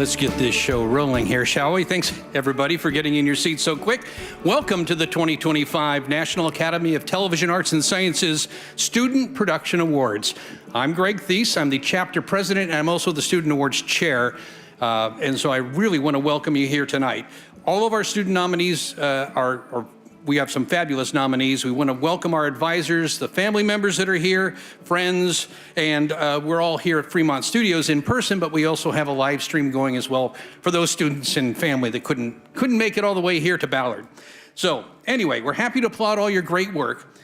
Let's get this show rolling here, shall we? Thanks, everybody, for getting in your seats so quick. Welcome to the 2025 National Academy of Television Arts and Sciences Student Production Awards. I'm Greg Thies. I'm the chapter president, and I'm also the Student Awards chair. And so I really want to welcome you here tonight. All of our student nominees we have some fabulous nominees. We want to welcome our advisors, the family members that are here, friends, and we're all here at FremontStudios in person, but we also have a live stream going as well for those students and family that couldn't make it all the way here to Ballard. So anyway, we're happy to applaud all your great work.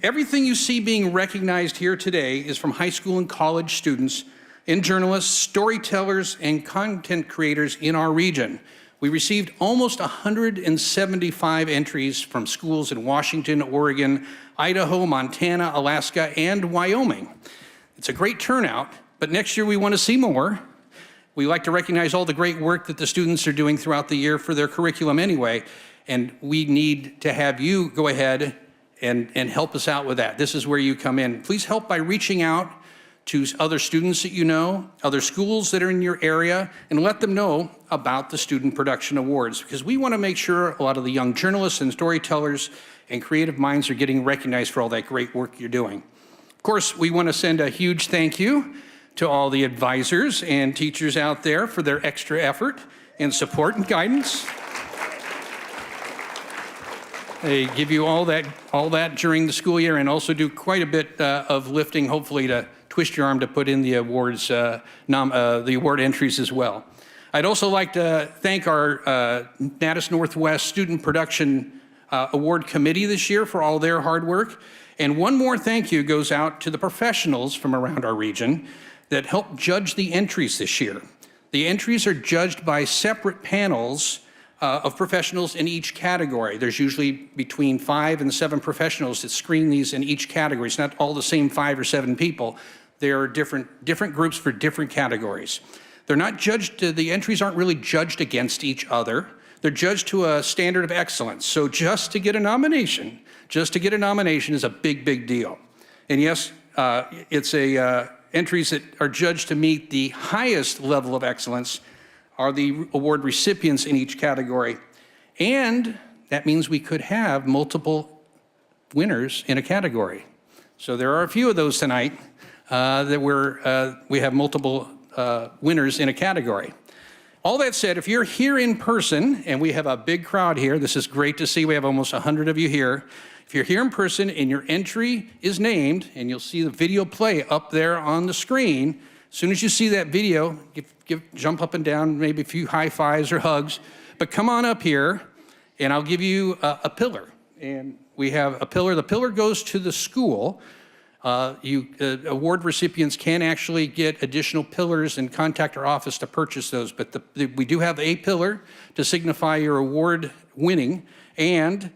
Everything you see being recognized here today is from high school and college students and journalists, storytellers, and content creators in our region. We received almost 175 entries from schools in Washington, Oregon, Idaho, Montana, Alaska, and Wyoming. It's a great turnout, but next year we want to see more. We like to recognize all the great work that the students are doing throughout the year for their curriculum anyway, and we need to have you go ahead and help us out with that. This is where you come in. Please help by reaching out to other students that you know, other schools that are in your area, and let them know about the Student Production Awards, because we want to make sure a lot of the young journalists and storytellers and creative minds are getting recognized for all that great work you're doing. Of course, we want to send a huge thank you to all the advisors and teachers out there for their extra effort and support and guidance. They give you all that during the school year, and also do quite a bit of lifting, hopefully, to twist your arm to put in the awards, the award entries as well. I'd also like to thank our NATAS Northwest Student Production Award Committee this year for all their hard work. And one more thank you goes out to the professionals from around our region that helped judge the entries this year. The entries are judged by separate panels of professionals in each category. There's usually between 5 and 7 professionals that screen these in each category. It's not all the same 5 or 7 people. There are different groups for different categories. They're not judged, the entries aren't really judged against each other. They're judged to a standard of excellence. So just to get a nomination is a big, big deal. And yes, it's entries that are judged to meet the highest level of excellence are the award recipients in each category. And that means we could have multiple winners in a category. So there are a few of those tonight that we have multiple winners in a category. All that said, if you're here in person, and we have a big crowd here, this is great to see, we have almost 100 of you here. If you're here in person and your entry is named, and you'll see the video play up there on the screen, as soon as you see that video, jump up and down, maybe a few high fives or hugs, but come on up here, and I'll give you a pillar. And we have a pillar. The pillar goes to the school. Award recipients can actually get additional pillars and contact our office to purchase those, but we do have a pillar to signify your award winning, and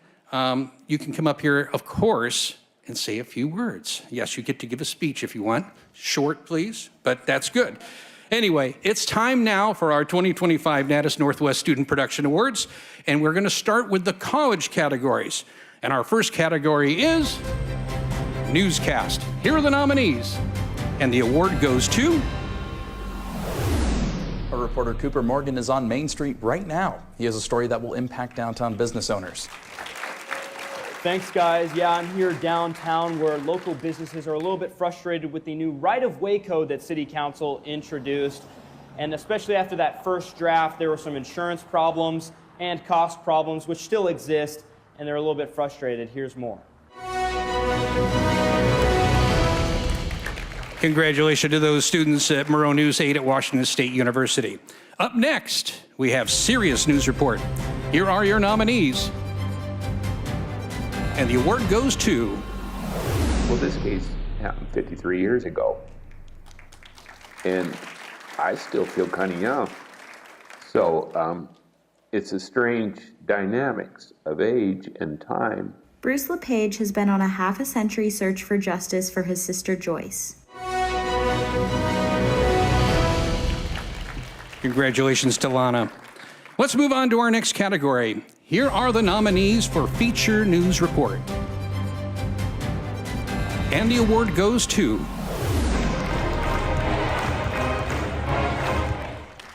you can come up here, of course, and say a few words. Yes, you get to give a speech if you want. Short, please, but that's good. Anyway, it's time now for our 2025 NATAS Northwest Student Production Awards, and we're going to start with the college categories. And our first category is Newscast. Here are the nominees, and the award goes to... Our reporter Cooper Morgan is on Main Street right now. He has a story that will impact downtown business owners. Thanks, guys. Yeah, I'm here downtown where local businesses are a little bit frustrated with the new right-of-way code that City Council introduced. And especially after that first draft, there were some insurance problems and cost problems, which still exist, and they're a little bit frustrated. Here's more. Congratulations to those students at Moreau News 8 at Washington State University. Up next, we have Serious News Report. Here are your nominees. And the award goes to... Well, this case happened 53 years ago. And I still feel kind of young. So it's a strange dynamics of age and time. Bruce LePage has been on a half-a-century search for justice for his sister Joyce. Congratulations to Lana. Let's move on to our next category. Here are the nominees for Feature News Report. And the award goes to...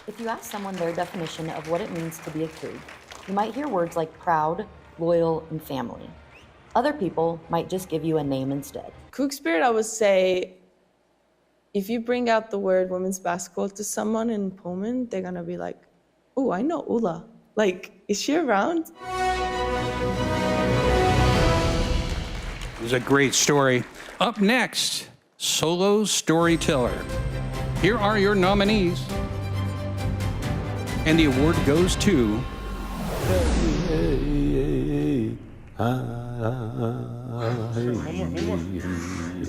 If you ask someone their definition of what it means to be a Coug, you might hear words like proud, loyal, and family. Other people might just give you a name instead. Coug spirit, I would say, if you bring out the word women's basketball to someone in Pullman, they're gonna be like, oh, I know Ula. Like, is she around? It was a great story. Up next, Solo Storyteller. Here are your nominees. And the award goes to...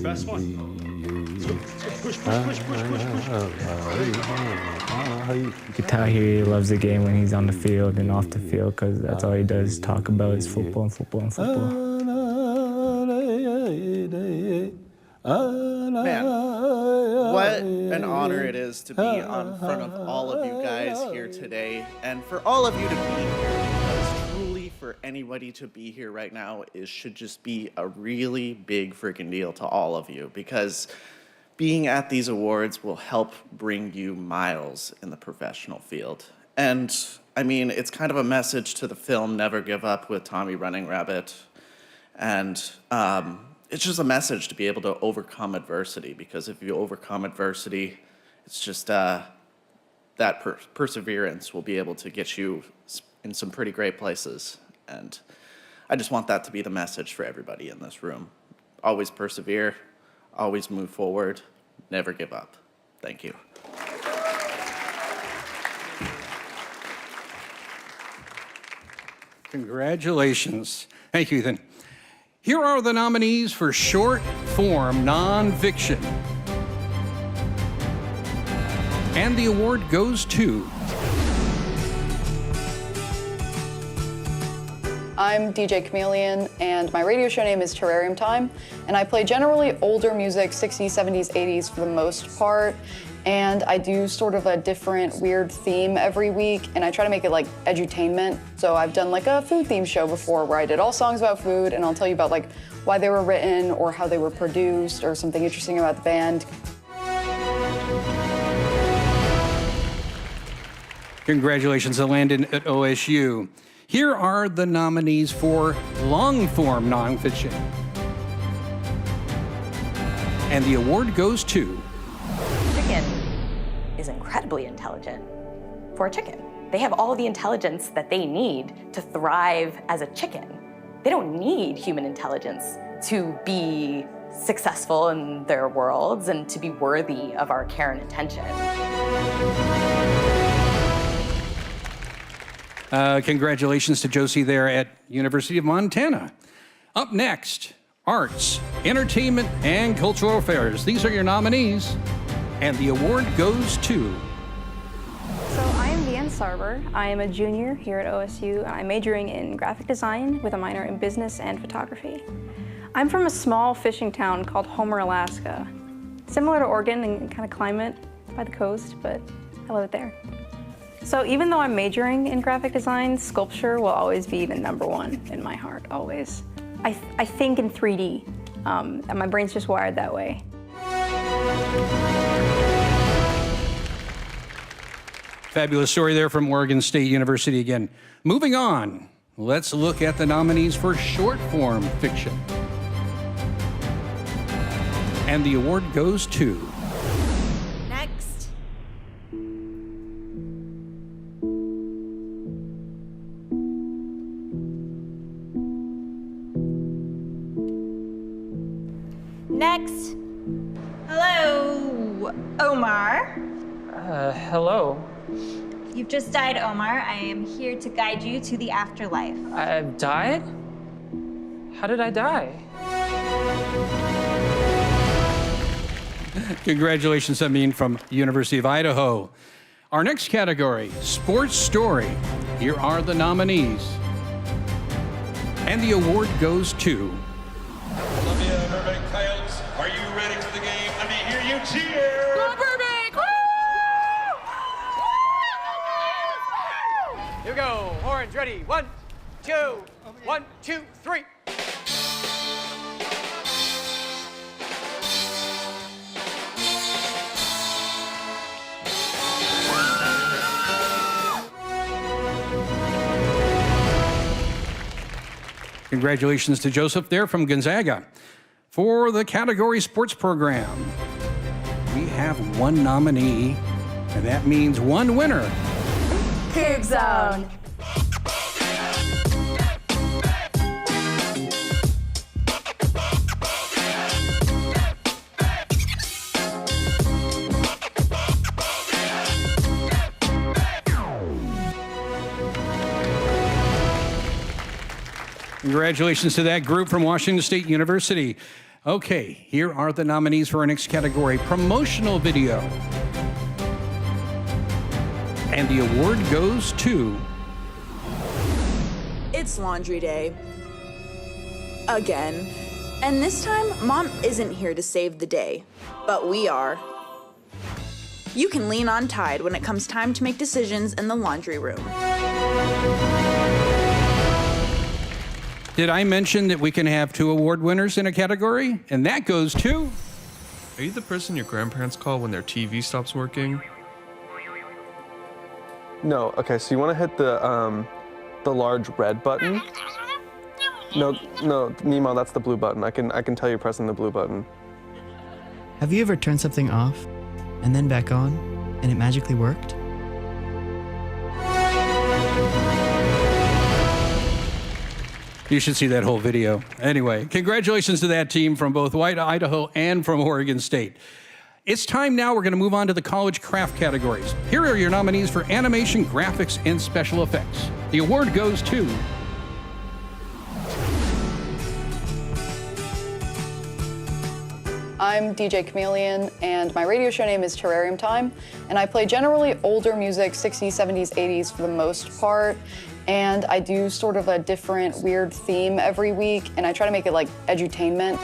Best one. You could tell he loves the game when he's on the field and off the field, because that's all he does, talk about is football and football and football. Man, what an honor it is to be on front of all of you guys here today, and for all of you to be here, because truly for anybody to be here right now should just be a really big freaking deal to all of you, because being at these awards will help bring you miles in the professional field. And I mean, it's kind of a message to the film Never Give Up with Tommy Running Rabbit, and it's just a message to be able to overcome adversity, because if you overcome adversity, it's just that perseverance will be able to get you in some pretty great places. And I just want that to be the message for everybody in this room. Always persevere, always move forward, never give up. Thank you. Congratulations. Thank you, Ethan. Here are the nominees for short form nonfiction. And the award goes to... I'm DJ Chameleon, and my radio show name is Terrarium Time, and I play generally older music, 60s, 70s, 80s for the most part, and I do sort of a different weird theme every week, and I try to make it like edutainment. So I've done like a food theme show before where I did all songs about food, and I'll tell you about like why they were written or how they were produced or something interesting about the band. Congratulations to Landon at OSU. Here are the nominees for long-form nonfiction. And the award goes to... Chicken is incredibly intelligent for a chicken. They have all the intelligence that they need to thrive as a chicken. They don't need human intelligence to be successful in their worlds and to be worthy of our care and attention. Congratulations to Josie there at University of Montana. Up next, arts, entertainment, and cultural affairs. These are your nominees, and the award goes to... So I am Leanne Sarber. I am a junior here at OSU. I'm majoring in graphic design with a minor in business and photography. I'm from a small fishing town called Homer, Alaska. Similar to Oregon in kind of climate by the coast, but I love it there. So even though I'm majoring in graphic design, sculpture will always be the #1 in my heart, always. I think in 3D, and my brain's just wired that way. Fabulous story there from Oregon State University again. Moving on, let's look at the nominees for short form fiction. And the award goes to... Next. Next. Hello, Omar. Hello. You've just died, Omar. I am here to guide you to the afterlife. I've died? How did I die? Congratulations, Amin from University of Idaho. Our next category, sports story. Here are the nominees. And the award goes to... Columbia Burbank Coyotes, are you ready for the game? Let me hear you cheer! Go Burbank! Woo! Here we go. Orange, ready. 1, 2, 1, 2, 3. Congratulations to Joseph there from Gonzaga. For the category sports program, we have one nominee, and that means one winner. Coug Zone. Congratulations to that group from Washington State University. Okay, here are the nominees for our next category, promotional video. And the award goes to... It's laundry day. Again. And this time, Mom isn't here to save the day, but we are. You can lean on Tide when it comes time to make decisions in the laundry room. Did I mention that we can have 2 award winners in a category? And that goes to... Are you the person your grandparents call when their TV stops working? No. Okay, so you want to hit the large red button. No, Nemo, that's the blue button. I can tell you pressing the blue button. Have you ever turned something off and then back on and it magically worked? You should see that whole video. Anyway, congratulations to that team from both White, Idaho, and from Oregon State. It's time now, we're going to move on to the college craft categories. Here are your nominees for animation, graphics, and special effects. The award goes to... I'm DJ Chameleon, and my radio show name is Terrarium Time, and I play generally older music, 60s, 70s, 80s for the most part, and I do sort of a different weird theme every week, and I try to make it like edutainment.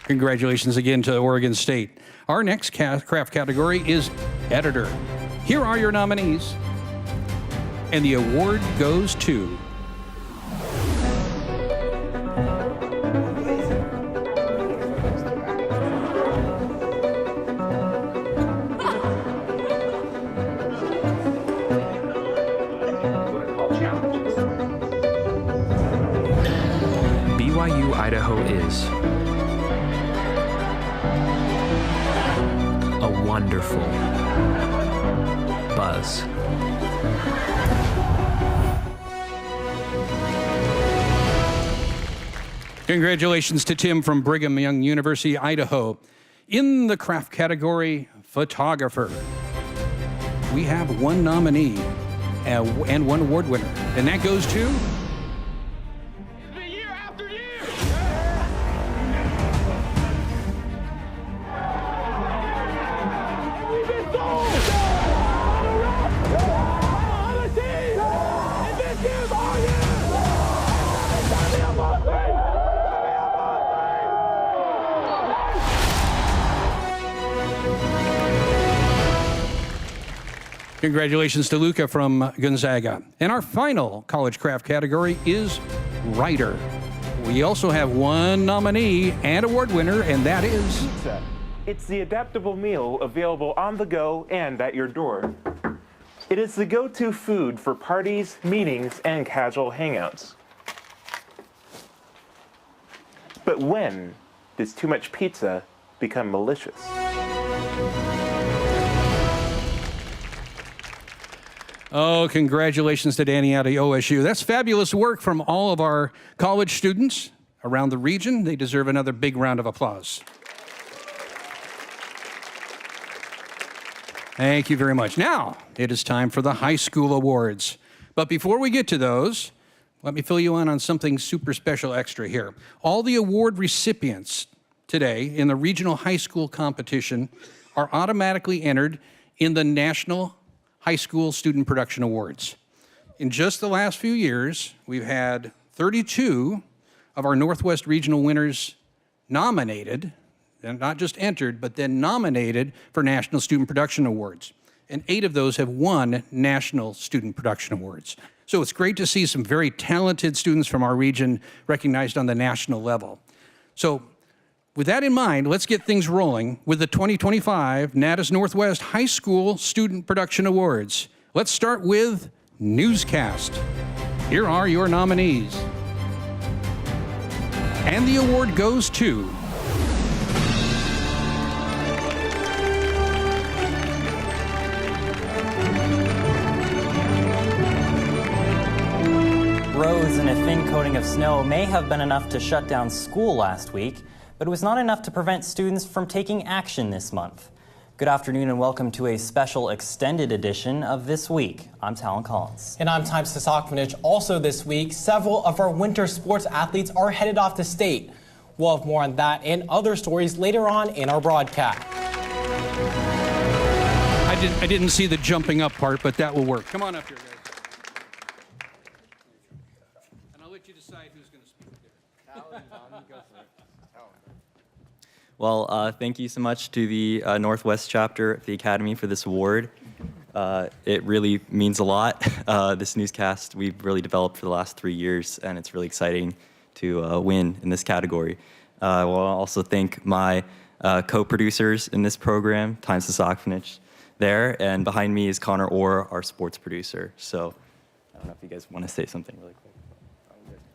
Congratulations again to Oregon State. Our next craft category is editor. Here are your nominees, and the award goes to... BYU Idaho is a wonderful buzz. Congratulations to Tim from Brigham Young University, Idaho. In the craft category, photographer, we have one nominee and one award winner, and that goes to... Congratulations to Luca from Gonzaga. And our final college craft category is writer. We also have one nominee and award winner, and that is... Pizza. It's the adaptable meal available on the go and at your door. It is the go-to food for parties, meetings, and casual hangouts. But when does too much pizza become malicious? Oh, congratulations to Danny out of OSU. That's fabulous work from all of our college students around the region. They deserve another big round of applause. Thank you very much. Now, it is time for the high school awards. But before we get to those, let me fill you in on something super special extra here. All the award recipients today in the regional high school competition are automatically entered in the National High School Student Production Awards. In just the last few years, we've had 32 of our Northwest Regional winners nominated, and not just entered, but then nominated for National Student Production Awards. And 8 of those have won National Student Production Awards. So it's great to see some very talented students from our region recognized on the national level. So with that in mind, let's get things rolling with the 2025 NATAS Northwest High School Student Production Awards. Let's start with newscast. Here are your nominees. And the award goes to Roads and a thin coating of snow may have been enough to shut down school last week, but it was not enough to prevent students from taking action this month. Good afternoon and welcome to a special extended edition of This Week. I'm Talon Collins. And I'm Time Sasakmanich. Also this week, several of our winter sports athletes are headed off to state. We'll have more on that and other stories later on in our broadcast. I didn't see the jumping up part, but that will work. Come on up here, guys. And I'll let you decide who's going to speak there. Well, thank you so much to the Northwest chapter of the Academy for this award. It really means a lot. This newscast we've really developed for the last 3 years, and it's really exciting to win in this category. I will also thank my co-producers in this program, Time Sasakmanich there, and behind me is Connor Orr, our sports producer. So I don't know if you guys want to say something really quick.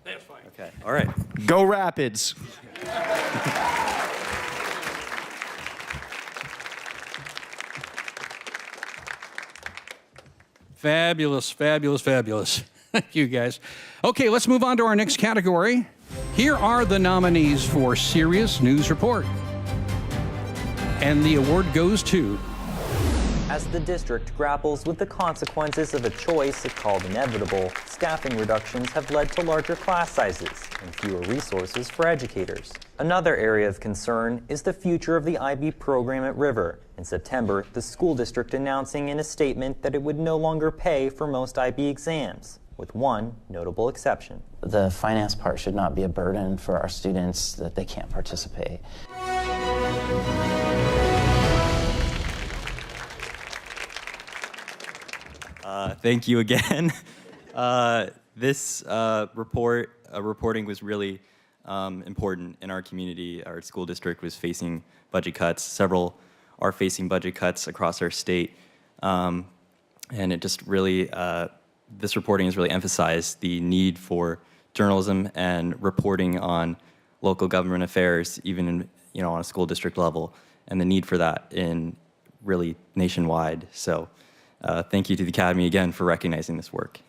That's fine. Okay, all right. Go Rapids. Fabulous, fabulous, fabulous. Thank you, guys. Okay, let's move on to our next category. Here are the nominees for Serious News Report. And the award goes to... As the district grapples with the consequences of a choice it called inevitable, staffing reductions have led to larger class sizes and fewer resources for educators. Another area of concern is the future of the IB program at River. In September, the school district announcing in a statement that it would no longer pay for most IB exams, with one notable exception. The finance part should not be a burden for our students that they can't participate. Thank you again. This reporting was really important in our community. Our school district was facing budget cuts. Several are facing budget cuts across our state. And it just really, this reporting has really emphasized the need for journalism and reporting on local government affairs, even in, on a school district level, and the need for that in really nationwide. So thank you to the Academy again for recognizing this work.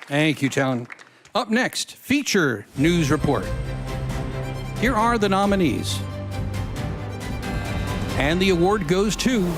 Thank you, Talon. Up next, Feature News Report. Here are the nominees. And the award goes to...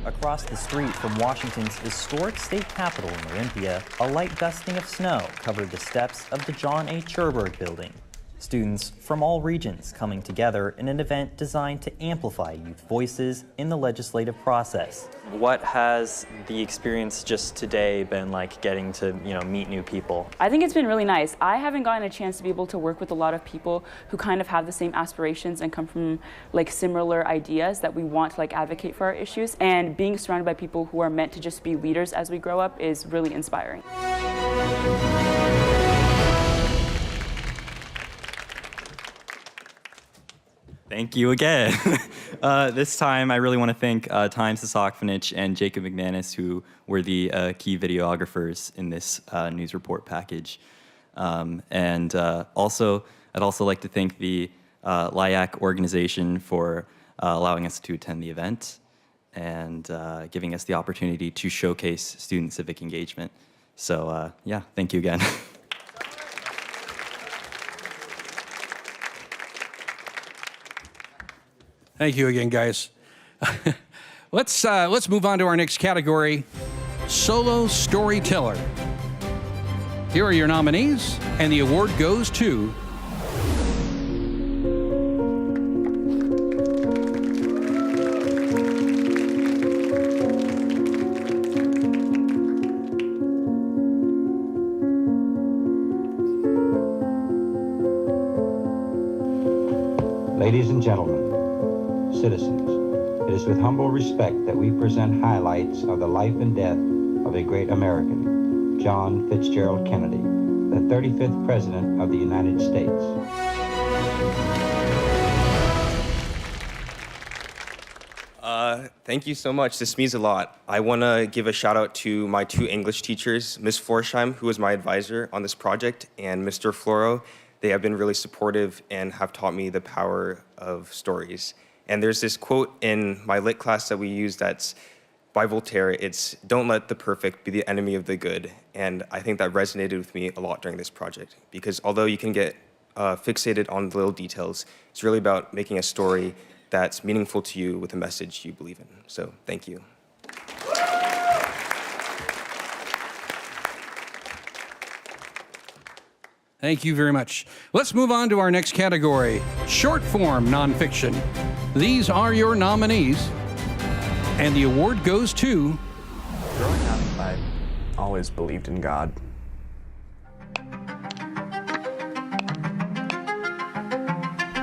Across the street from Washington's historic state capitol in Olympia, a light dusting of snow covered the steps of the John A. Cherberg building. Students from all regions coming together in an event designed to amplify youth voices in the legislative process. What has the experience just today been like, getting to meet new people? I think it's been really nice. I haven't gotten a chance to be able to work with a lot of people who kind of have the same aspirations and come from similar ideas that we want to advocate for our issues. And being surrounded by people who are meant to just be leaders as we grow up is really inspiring. Thank you again. This time, I really want to thank Time Sasakmanich and Jacob McManus, who were the key videographers in this news report package. And also, I'd also like to thank the LIAC organization for allowing us to attend the event and giving us the opportunity to showcase student civic engagement. So yeah, thank you again. Thank you again, guys. Let's move on to our next category, Solo Storyteller. Here are your nominees, and the award goes to... Ladies and gentlemen, citizens, it is with humble respect that we present highlights of the life and death of a great American, John Fitzgerald Kennedy, the 35th President of the United States. Thank you so much. This means a lot. I want to give a shout out to my 2 English teachers, Ms. Forsheim, who was my advisor on this project, and Mr. Floro. They have been really supportive and have taught me the power of stories. And there's this quote in my lit class that we use that's by Voltaire. It's, "Don't let the perfect be the enemy of the good." And I think that resonated with me a lot during this project, because although you can get fixated on the little details, it's really about making a story that's meaningful to you with a message you believe in. So thank you. Thank you very much. Let's move on to our next category, short form nonfiction. These are your nominees, and the award goes to... Growing up, I always believed in God.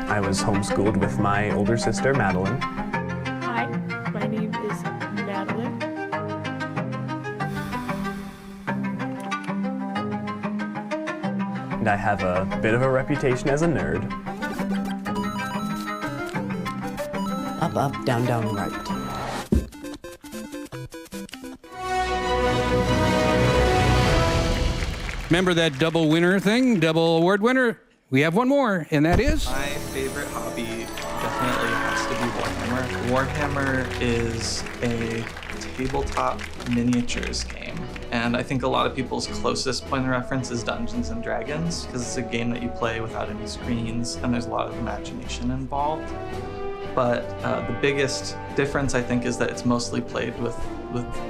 I was homeschooled with my older sister, Madeline. Hi, my name is Madeline. And I have a bit of a reputation as a nerd. Up, up, down, down, right. Remember that double winner thing, double award winner? We have one more, and that is? My favorite hobby definitely has to be Warhammer. Warhammer is a tabletop miniatures game, and I think a lot of people's closest point of reference is Dungeons & Dragons, because it's a game that you play without any screens, and there's a lot of imagination involved. But the biggest difference, I think, is that it's mostly played with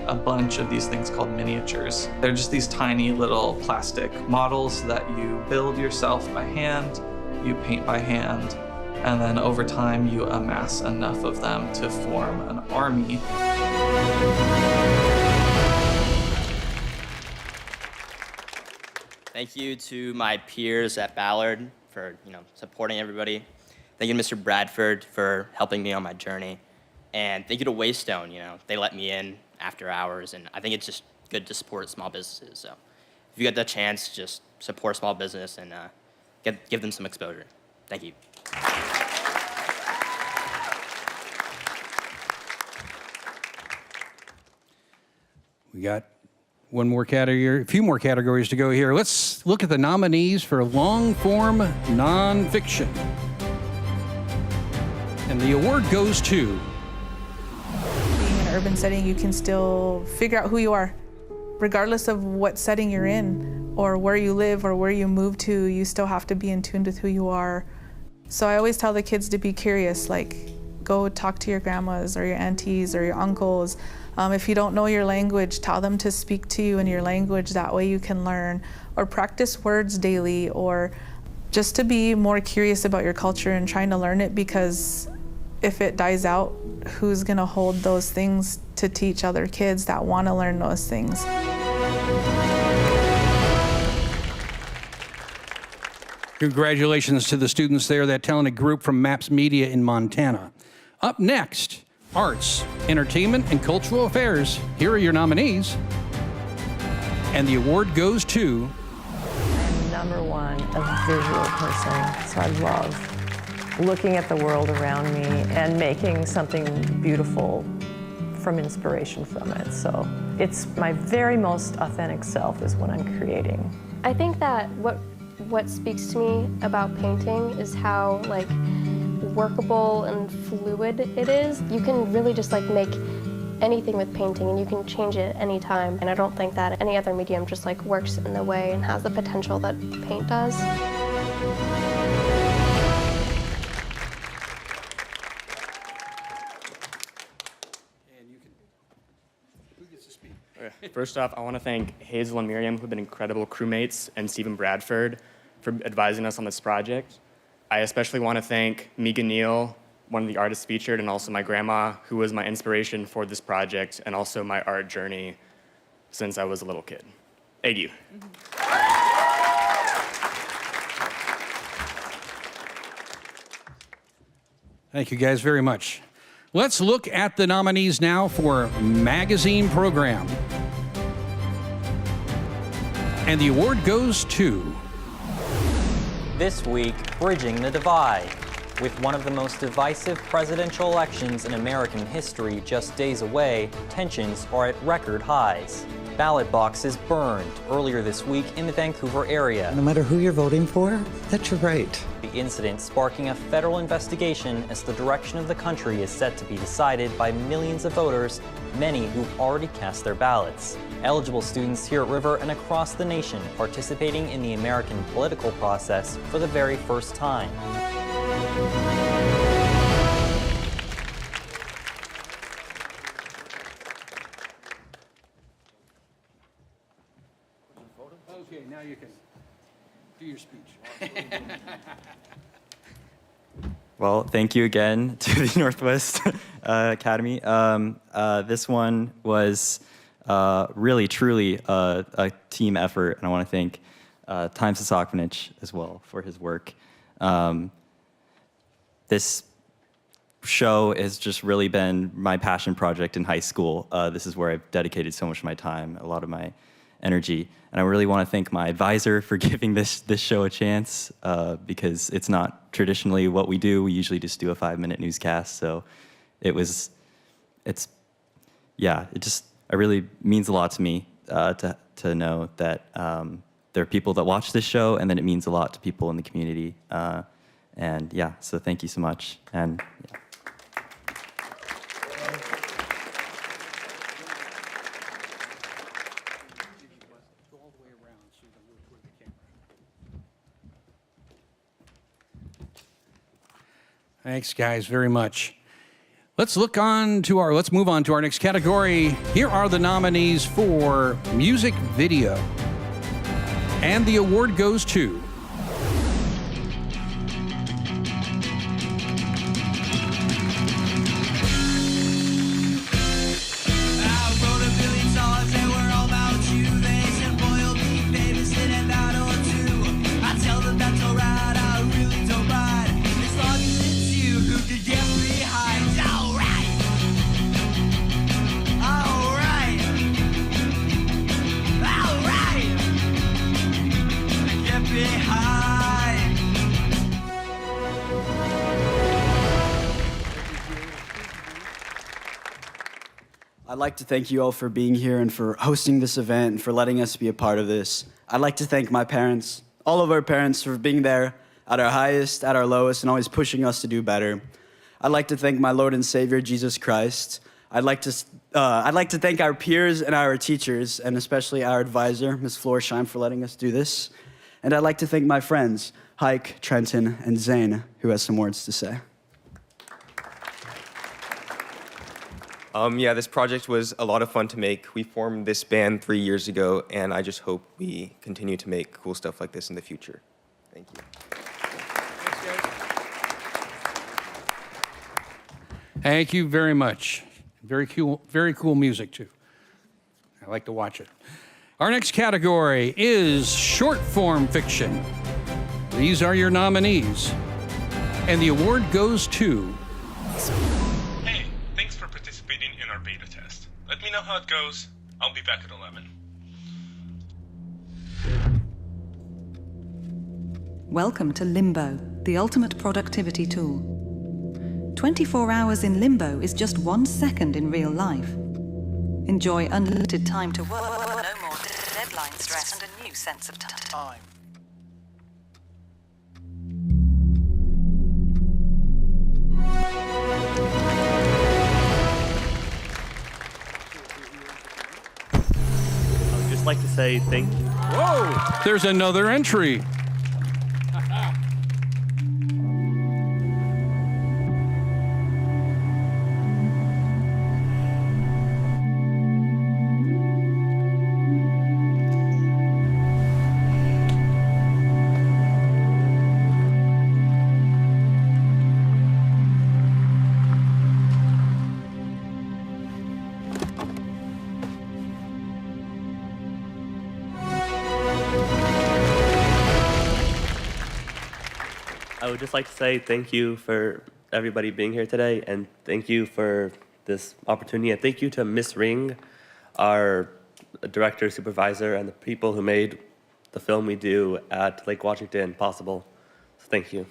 a bunch of these things called miniatures. They're just these tiny little plastic models that you build yourself by hand, you paint by hand, and then over time you amass enough of them to form an army. Thank you to my peers at Ballard for supporting everybody. Thank you to Mr. Bradford for helping me on my journey. And thank you to Waystone, they let me in after hours, and I think it's just good to support small businesses. So if you get the chance, just support small business and give them some exposure. Thank you. We got one more category, a few more categories to go here. Let's look at the nominees for long-form nonfiction. And the award goes to... Being in an urban setting, you can still figure out who you are. Regardless of what setting you're in, or where you live, or where you move to, you still have to be in tune with who you are. So I always tell the kids to be curious, like, go talk to your grandmas, or your aunties, or your uncles. If you don't know your language, tell them to speak to you in your language, that way you can learn. Or practice words daily, or just to be more curious about your culture and trying to learn it, because if it dies out, who's gonna hold those things to teach other kids that wanna learn those things? Congratulations to the students there, that talented group from MAPS Media in Montana. Up next, Arts, Entertainment, and Cultural Affairs. Here are your nominees. And the award goes to... I'm number one, a visual person, so I love looking at the world around me and making something beautiful from inspiration from it. So it's my very most authentic self is when I'm creating. I think that what speaks to me about painting is how workable and fluid it is. You can really just make anything with painting, and you can change it anytime. And I don't think that any other medium just works in the way and has the potential that paint does. First off, I want to thank Hazel and Miriam, who've been incredible crewmates, and Stephen Bradford for advising us on this project. I especially want to thank Megan Neal, one of the artists featured, and also my grandma, who was my inspiration for this project and also my art journey since I was a little kid. Thank you. Thank you guys very much. Let's look at the nominees now for Magazine Program. And the award goes to... This week, Bridging the Divide. With one of the most divisive presidential elections in American history just days away, tensions are at record highs. Ballot boxes burned earlier this week in the Vancouver area. No matter who you're voting for, that's your right. The incident sparking a federal investigation as the direction of the country is set to be decided by millions of voters, many who've already cast their ballots. Eligible students here at River and across the nation participating in the American political process for the very first time. Okay, now you can do your speech. Well, thank you again to the Northwest Academy. This one was really, truly a team effort, and I want to thank Time Sosakvinich as well for his work. This show has just really been my passion project in high school. This is where I've dedicated so much of my time, a lot of my energy. And I really want to thank my advisor for giving this show a chance, because it's not traditionally what we do. We usually just do a 5-minute newscast. So it really means a lot to me to know that there are people that watch this show, and then it means a lot to people in the community. And yeah, so thank you so much. And yeah. Thanks, guys, very much. Let's move on to our next category. Here are the nominees for music video. And the award goes to I'd like to thank you all for being here and for hosting this event and for letting us be a part of this. I'd like to thank my parents, all of our parents, for being there at our highest, at our lowest, and always pushing us to do better. I'd like to thank my Lord and Savior, Jesus Christ. I'd like to thank our peers and our teachers, and especially our advisor, Ms. Florsheim, for letting us do this. And I'd like to thank my friends, Hike, Trenton, and Zane, who has some words to say. Yeah, this project was a lot of fun to make. We formed this band 3 years ago, and I just hope we continue to make cool stuff like this in the future. Thank you. Thank you very much. Very cool music, too. I like to watch it. Our next category is short form fiction. These are your nominees. And the award goes to... Hey, thanks for participating in our beta test. Let me know how it goes. I'll be back at 11. Welcome to Limbo, the ultimate productivity tool. 24 hours in limbo is just 1 second in real life. Enjoy unlimited time to work, no more deadline stress, and a new sense of time. I'd just like to say thank you. Whoa! There's another entry. I would just like to say thank you for everybody being here today, and thank you for this opportunity, and thank you to Miss Ring, our director, supervisor, and the people who made the film we do at Lake Washington possible. So thank you.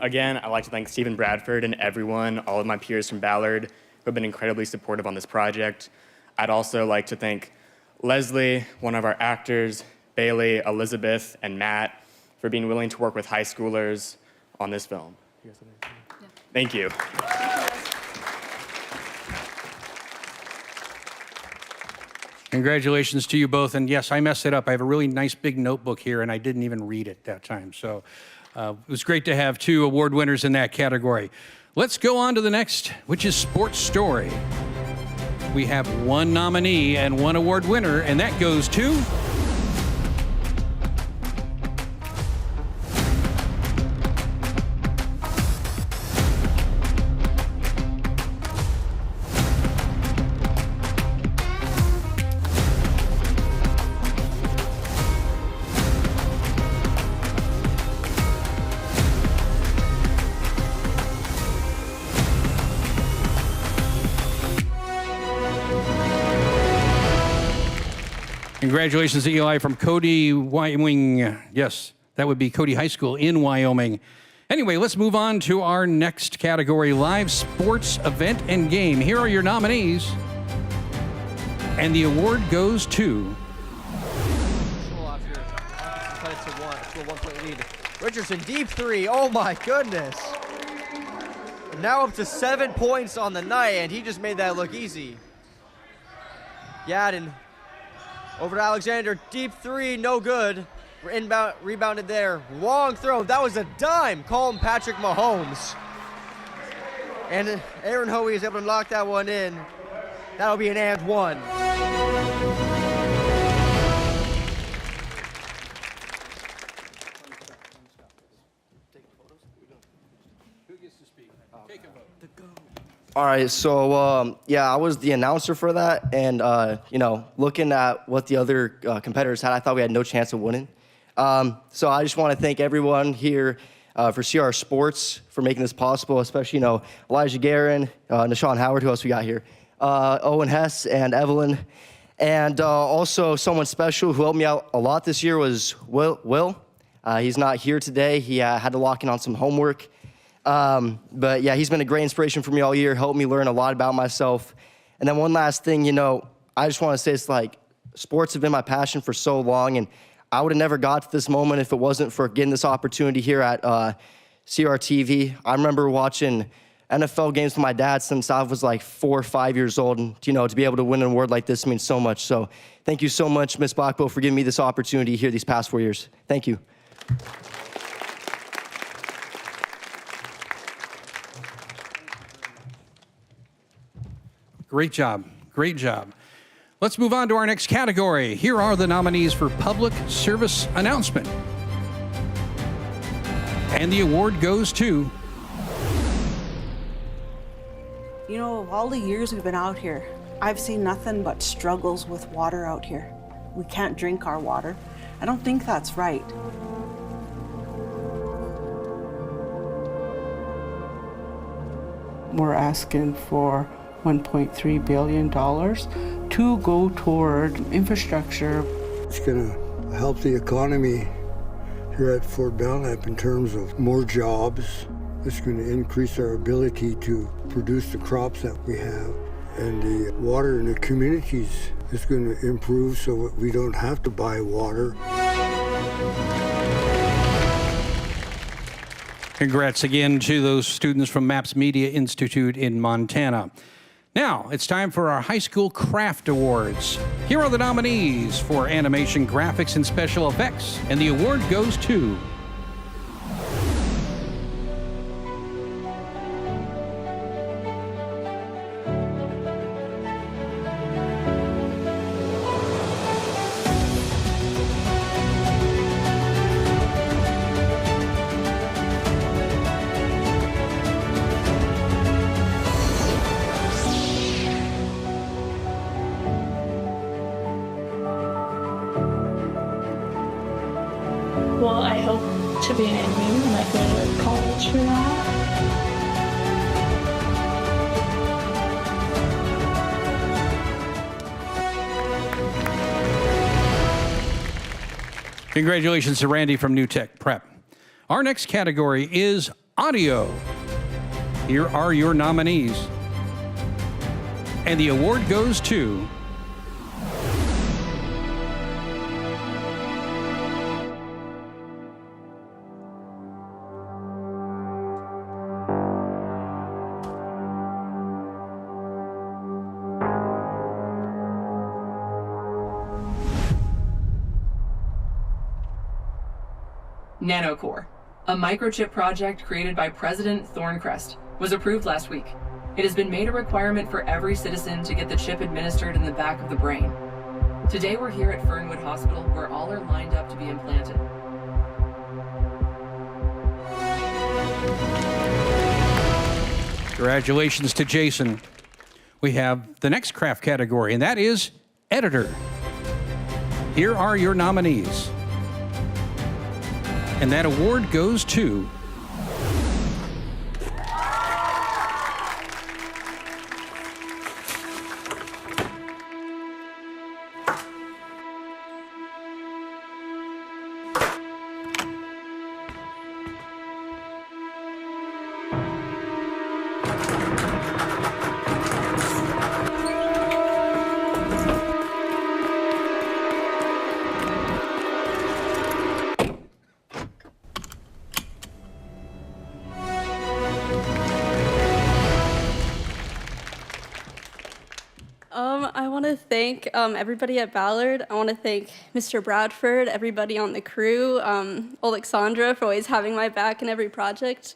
Again, I'd like to thank Stephen Bradford and everyone, all of my peers from Ballard, who have been incredibly supportive on this project. I'd also like to thank Leslie, one of our actors, Bailey, Elizabeth, and Matt for being willing to work with high schoolers on this film. Thank you. Congratulations to you both. And yes, I messed it up. I have a really nice big notebook here, and I didn't even read it that time. So it was great to have 2 award winners in that category. Let's go on to the next, which is Sports Story. We have 1 nominee and 1 award winner, and that goes to... Congratulations to Eli from Cody, Wyoming. Yes, that would be Cody High School in Wyoming. Anyway, let's move on to our next category, live sports event and game. Here are your nominees. And the award goes to... Richardson, deep 3. Oh my goodness. Now up to 7 points on the night, and he just made that look easy. Yadden. Over to Alexander, deep 3, no good. Rebounded there, long throw, that was a dime, calling Patrick Mahomes. And Aaron Hoey is able to lock that one in. That'll be an and 1. All right, so yeah, I was the announcer for that, and you know, looking at what the other competitors had, I thought we had no chance of winning. So I just want to thank everyone here for CR Sports for making this possible, especially Elijah Guerin, Nashawn Howard, who else we got here, Owen Hess and Evelyn, and also someone special who helped me out a lot this year was Will. He's not here today. He had to lock in on some homework. But yeah, he's been a great inspiration for me all year, helped me learn a lot about myself. And then one last thing, I just want to say it's like sports have been my passion for so long, and I would have never got to this moment if it wasn't for getting this opportunity here at CRTV. I remember watching NFL games with my dad since I was like 4 or 5 years old, and to be able to win an award like this means so much. So thank you so much, Ms. Bachbo, for giving me this opportunity here these past 4 years. Thank you. Great job. Great job. Let's move on to our next category. Here are the nominees for Public Service Announcement. And the award goes to... Of all the years we've been out here, I've seen nothing but struggles with water out here. We can't drink our water. I don't think that's right. We're asking for $1.3 billion to go toward infrastructure. It's going to help the economy here at Fort Belknap in terms of more jobs. It's going to increase our ability to produce the crops that we have. And the water in the communities is going to improve so that we don't have to buy water. Congrats again to those students from MAPS Media Institute in Montana. Now, it's time for our High School Craft Awards. Here are the nominees for Animation, Graphics, and Special Effects, and the award goes to... Well, I hope to be an animator when I go to college for that. Congratulations to Randy from New Tech Prep. Our next category is Audio. Here are your nominees. And the award goes to NanoCore, a microchip project created by President Thorncrest, was approved last week. It has been made a requirement for every citizen to get the chip administered in the back of the brain. Today we're here at Fernwood Hospital where all are lined up to be implanted. Congratulations to Jason. We have the next craft category, and that is editor. Here are your nominees. And that award goes to I want to thank everybody at Ballard. I want to thank Mr. Bradford, everybody on the crew, Alexandra for always having my back in every project.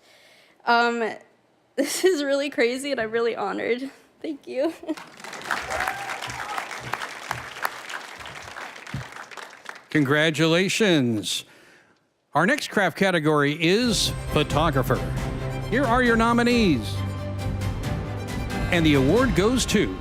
This is really crazy and I'm really honored. Thank you. congratulations. Our next craft category is photographer. Here are your nominees. And the award goes to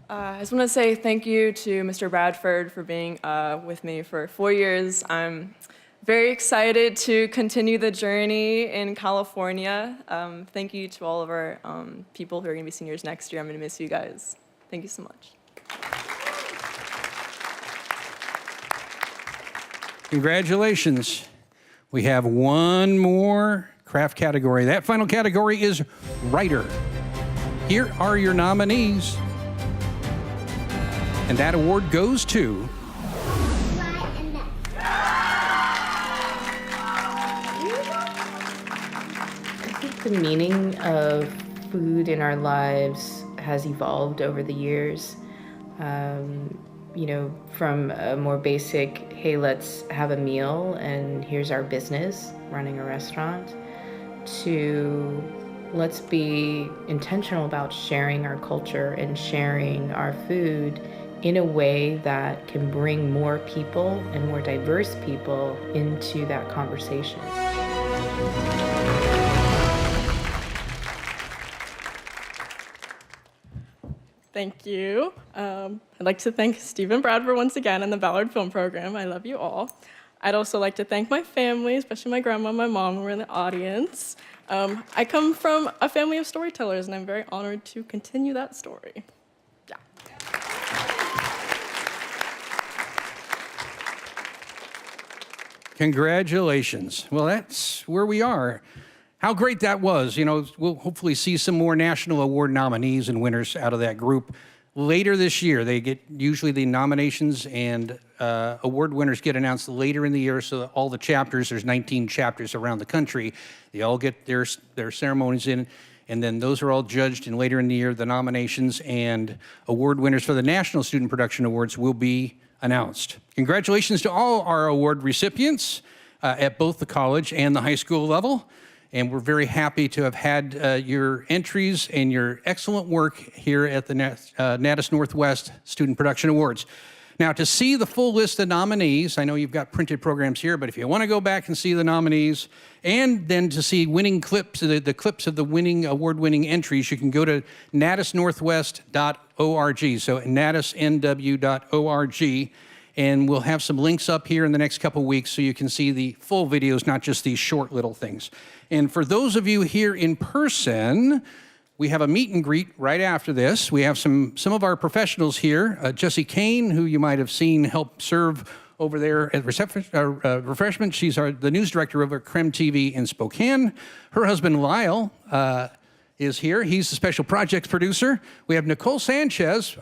I just want to say thank you to Mr. Bradford for being with me for 4 years. I'm very excited to continue the journey in California. Thank you to all of our people who are going to be seniors next year. I'm going to miss you guys. Thank you so much. Congratulations. We have one more craft category. That final category is writer. Here are your nominees. And that award goes to I think the meaning of food in our lives has evolved over the years. You know, from a more basic, hey, let's have a meal and here's our business, running a restaurant, to let's be intentional about sharing our culture and sharing our food in a way that can bring more people and more diverse people into that conversation. Thank you. I'd like to thank Stephen Bradford once again and the Ballard Film Program. I love you all. I'd also like to thank my family, especially my grandma and my mom who are in the audience. I come from a family of storytellers, and I'm very honored to continue that story. Yeah. Congratulations. Well, that's where we are. How great that was. You know, we'll hopefully see some more national award nominees and winners out of that group later this year. They get, usually the nominations and award winners get announced later in the year, so that all the chapters, there's 19 chapters around the country, they all get their ceremonies in, and then those are all judged, and later in the year, the nominations and award winners for the National Student Production Awards will be announced. Congratulations to all our award recipients at both the college and the high school level. And we're very happy to have had your entries and your excellent work here at the NATAS Northwest Student Production Awards. Now, to see the full list of nominees, I know you've got printed programs here, but if you want to go back and see the nominees, and then to see winning clips, the clips of the winning, award-winning entries, you can go to natasnorthwest.org, so natasnw.org, and we'll have some links up here in the next couple weeks so you can see the full videos, not just these short little things. And for those of you here in person, we have a meet and greet right after this. We have some of our professionals here. Jessie Kane, who you might have seen help serve over there at refreshments. She's the news director over Creme TV in Spokane. Her husband, Lyle, is here. He's the special projects producer. We have Nicole Sanchez,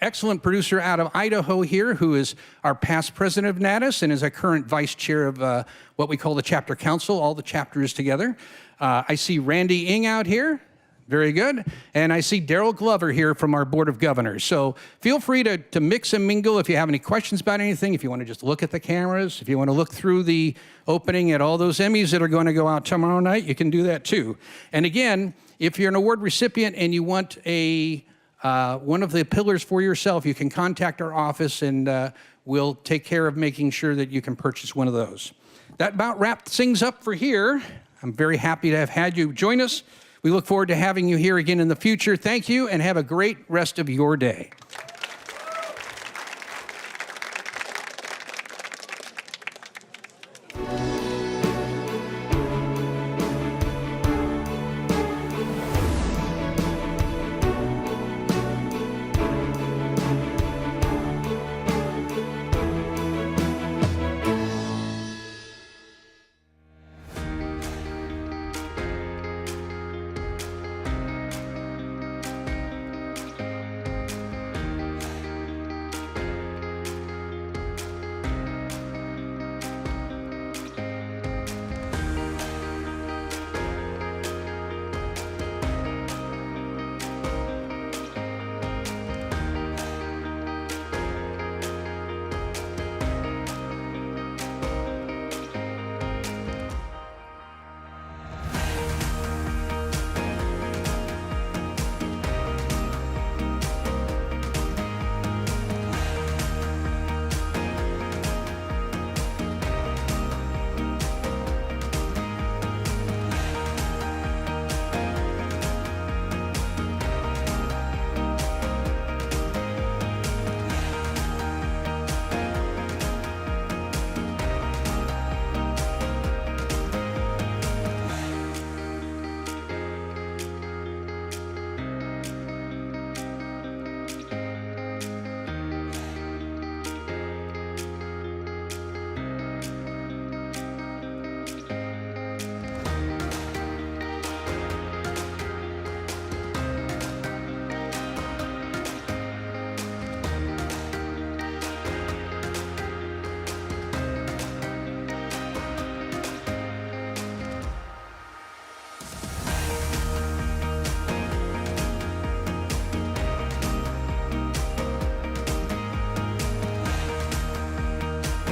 excellent producer out of Idaho here, who is our past president of NATAS and is a current vice chair of what we call the chapter council, all the chapters together. I see Randy Ing out here. Very good. And I see Daryl Glover here from our Board of Governors. So feel free to mix and mingle if you have any questions about anything, if you want to just look at the cameras, if you want to look through the opening at all those Emmys that are going to go out tomorrow night, you can do that too. And again, if you're an award recipient and you want one of the pillars for yourself, you can contact our office and we'll take care of making sure that you can purchase one of those. That about wraps things up for here. I'm very happy to have had you join us. We look forward to having you here again in the future. Thank you, and have a great rest of your day.